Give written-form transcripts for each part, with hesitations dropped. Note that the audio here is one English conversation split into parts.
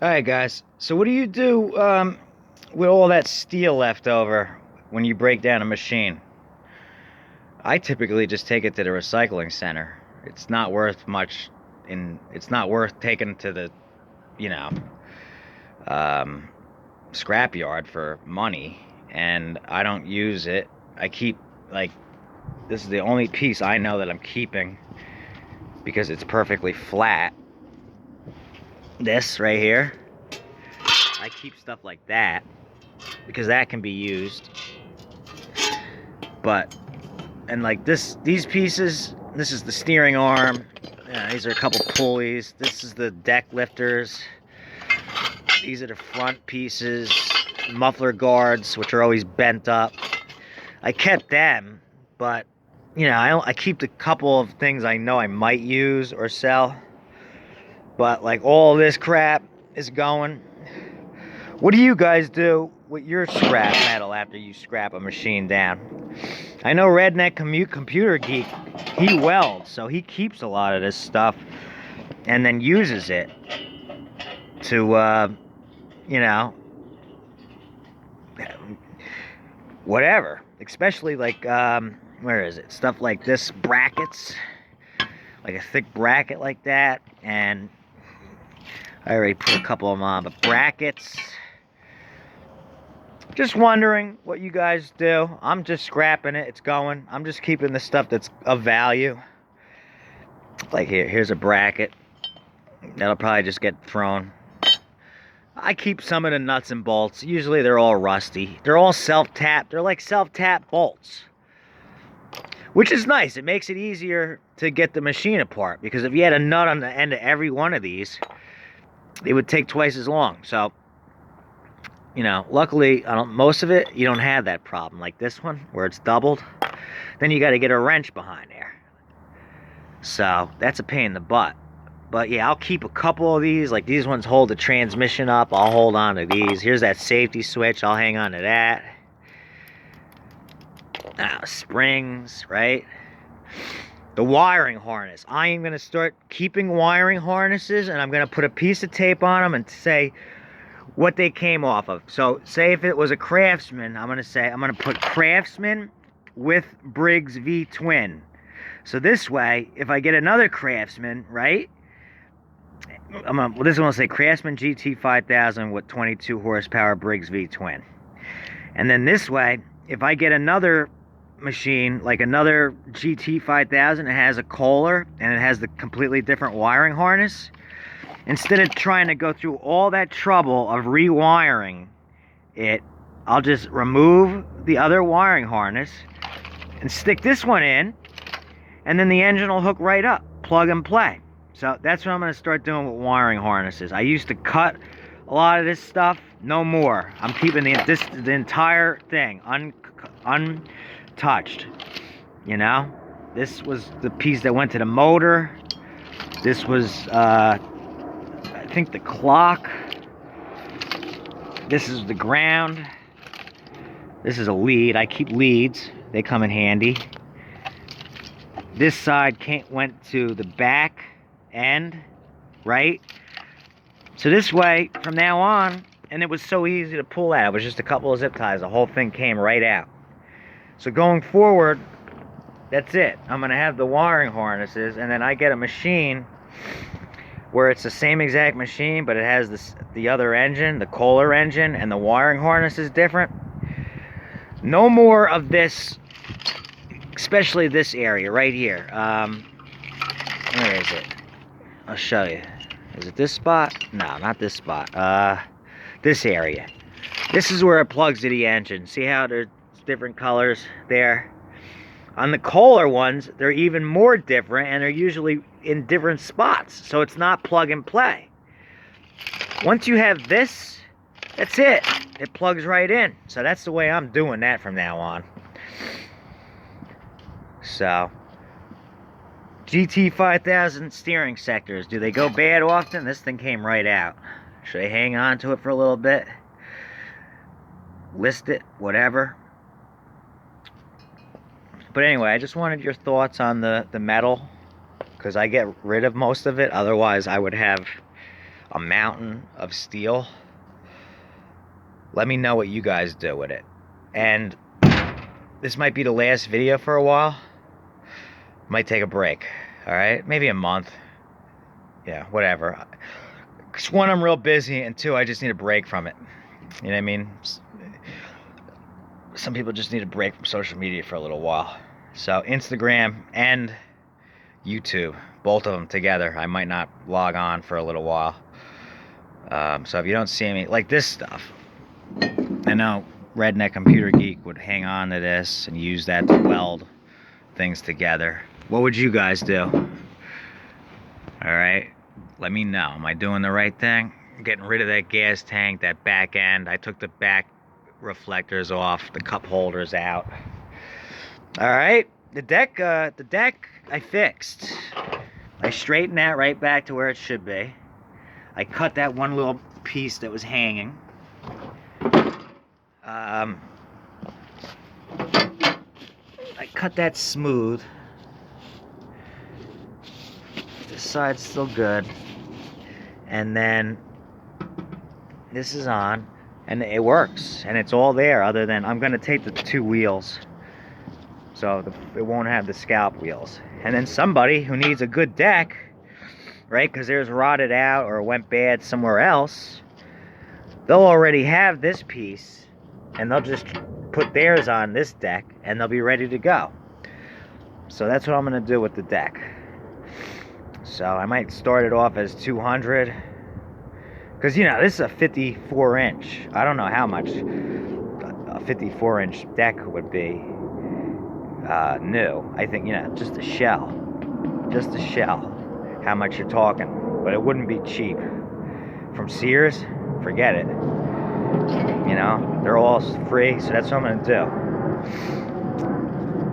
Alright guys, so what do you do with all that steel left over when you break down a machine? I typically just take it to the recycling center. It's not worth much it's not worth taking to the, you know, um, scrap yard for money, and I don't use it. I keep, like, this is the only piece I know that I'm keeping because it's perfectly flat. This right here, I keep stuff like that because that can be used. But and like these pieces, this is the steering arm. Yeah, these are a couple pulleys. This is the deck lifters. These are the front pieces, muffler guards, which are always bent up. I kept them, but you know, I keep the couple of things I know I might use or sell. But like all this crap is going. What do you guys do with your scrap metal after you scrap a machine down? I know Redneck Computer Geek, he welds, so he keeps a lot of this stuff and then uses it to, you know, whatever. Especially like, where is it? Stuff like this, brackets, like a thick bracket like that, and I already put a couple of them on, but brackets. Just wondering what you guys do. I'm just scrapping it. It's going. I'm just keeping the stuff that's of value. Like here's a bracket. That'll probably just get thrown. I keep some of the nuts and bolts. Usually they're all rusty. They're all self-tapped. They're like self-tap bolts, which is nice. It makes it easier to get the machine apart, because if you had a nut on the end of every one of these, it would take twice as long. So, you know, luckily, most of it, you don't have that problem. Like this one, where it's doubled, then you got to get a wrench behind there. So, that's a pain in the butt. But yeah, I'll keep a couple of these. Like these ones hold the transmission up. I'll hold on to these. Here's that safety switch. I'll hang on to that. Springs, right? The wiring harness. I am going to start keeping wiring harnesses, and I'm going to put a piece of tape on them and say what they came off of. So say if it was a Craftsman, I'm going to put Craftsman with Briggs V twin. So this way, if I get another Craftsman, right? This one will say Craftsman GT5000 with 22 horsepower Briggs V twin. And then this way, if I get another machine, like another GT5000, it has a Kohler and it has the completely different wiring harness, instead of trying to go through all that trouble of rewiring it, I'll just remove the other wiring harness and stick this one in, and then the engine will hook right up, plug and play. So that's what I'm going to start doing with wiring harnesses. I used to cut a lot of this stuff. No more. I'm keeping the entire thing untouched. You know, this was the piece that went to the motor. This was, I think, the clock. This is the ground. This is a lead. I keep leads. They come in handy. This side went to the back end, right? So this way, from now on, and it was so easy to pull out. It was just a couple of zip ties. The whole thing came right out. So going forward, that's it. I'm going to have the wiring harnesses, and then I get a machine where it's the same exact machine, but it has the other engine, the Kohler engine, and the wiring harness is different. No more of this, especially this area right here. Where is it? I'll show you. Is it this spot? No, not this spot. This area. This is where it plugs to the engine. See how there's different colors there? On the Kohler ones, they're even more different, and they're usually in different spots, so it's not plug and play. Once you have this, that's it. It plugs right in. So that's the way I'm doing that from now on. So, GT5000 steering sectors. Do they go bad often? This thing came right out. Should I hang on to it for a little bit? List it? Whatever. But anyway, I just wanted your thoughts on the metal, because I get rid of most of it. Otherwise, I would have a mountain of steel. Let me know what you guys do with it. And this might be the last video for a while. Might take a break. Alright? Maybe a month. Yeah, whatever. 'Cause one, I'm real busy, and two, I just need a break from it. You know what I mean? Some people just need a break from social media for a little while. So Instagram and YouTube, both of them together, I might not log on for a little while. So if you don't see me, like this stuff, I know Redneck Computer Geek would hang on to this and use that to weld things together. What would you guys do? Alright, let me know. Am I doing the right thing? I'm getting rid of that gas tank, that back end. I took the back reflectors off, the cup holders out. Alright, the deck I fixed. I straightened that right back to where it should be. I cut that one little piece that was hanging. I cut that smooth. This side's still good. And then this is on, and it works, and it's all there, other than I'm gonna take the two wheels, so it won't have the scalp wheels. And then somebody who needs a good deck, right, because theirs rotted out or went bad somewhere else, they'll already have this piece, and they'll just put theirs on this deck, and they'll be ready to go. So that's what I'm gonna do with the deck. So I might start it off as 200, because you know this is a 54 inch. I don't know how much a 54 inch deck would be new. I think, you know, just a shell, how much you're talking, but it wouldn't be cheap. From Sears, forget it. You know, they're all free, so that's what I'm gonna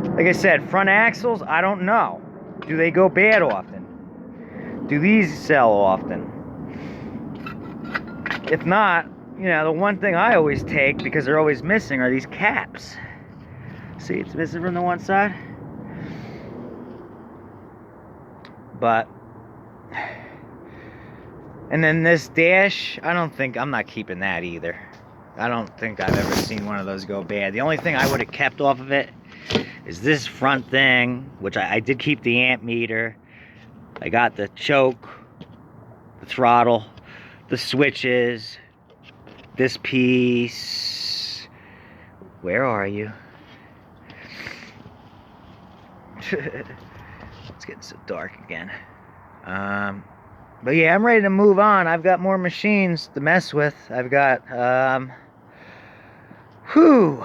do. Like I said, front axles, I don't know. Do they go bad often? Do these sell often? If not, you know, the one thing I always take, because they're always missing, are these caps. See, it's missing from the one side. But, and then this dash, I'm not keeping that either. I don't think I've ever seen one of those go bad. The only thing I would have kept off of it is this front thing, which I did keep the amp meter. I got the choke, the throttle, the switches, this piece. Where are you? It's getting so dark again. But yeah, I'm ready to move on. I've got more machines to mess with. I've got three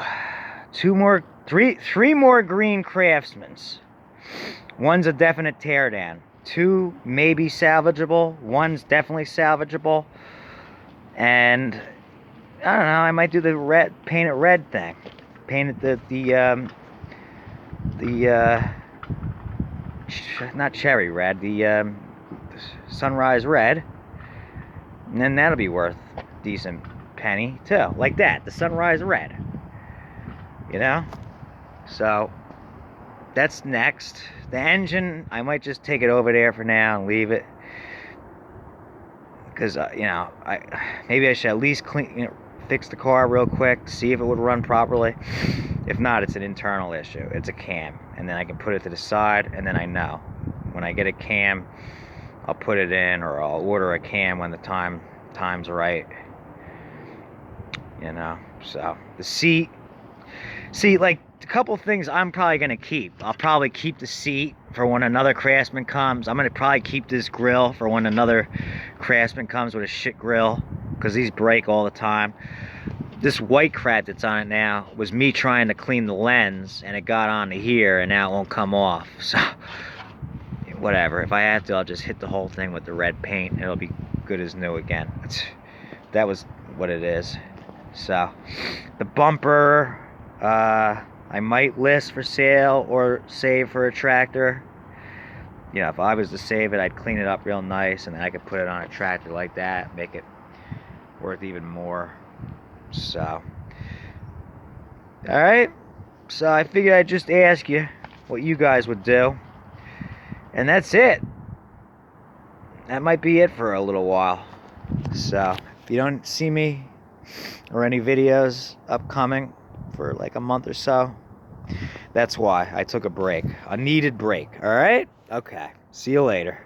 more green Craftsmans. One's a definite teardown. Two maybe salvageable. One's definitely salvageable. And I don't know, I might do the red, paint it red thing. Paint it not cherry red, the sunrise red. And then that'll be worth a decent penny too. Like that, the sunrise red. You know? So that's next. The engine, I might just take it over there for now and leave it, because you know, maybe I should at least fix the car real quick, see if it would run properly. If not, it's an internal issue. It's a cam, and then I can put it to the side, and then I know when I get a cam, I'll put it in, or I'll order a cam when the time's right. You know, so the seat, like a couple things I'm probably gonna keep. I'll probably keep the seat for when another Craftsman comes. I'm gonna probably keep this grill for when another Craftsman comes with a shit grill, because these break all the time. This white crap that's on it now was me trying to clean the lens, and it got onto here, and now it won't come off. So whatever, if I have to, I'll just hit the whole thing with the red paint. It'll be good as new again. That was what it is. So the bumper, I might list for sale or save for a tractor. You know, if I was to save it, I'd clean it up real nice, and then I could put it on a tractor like that, make it worth even more. So, alright, so I figured I'd just ask you what you guys would do, and that's it. That might be it for a little while. So if you don't see me or any videos upcoming for like a month or so, that's why I took a break. A needed break. All right? Okay. See you later.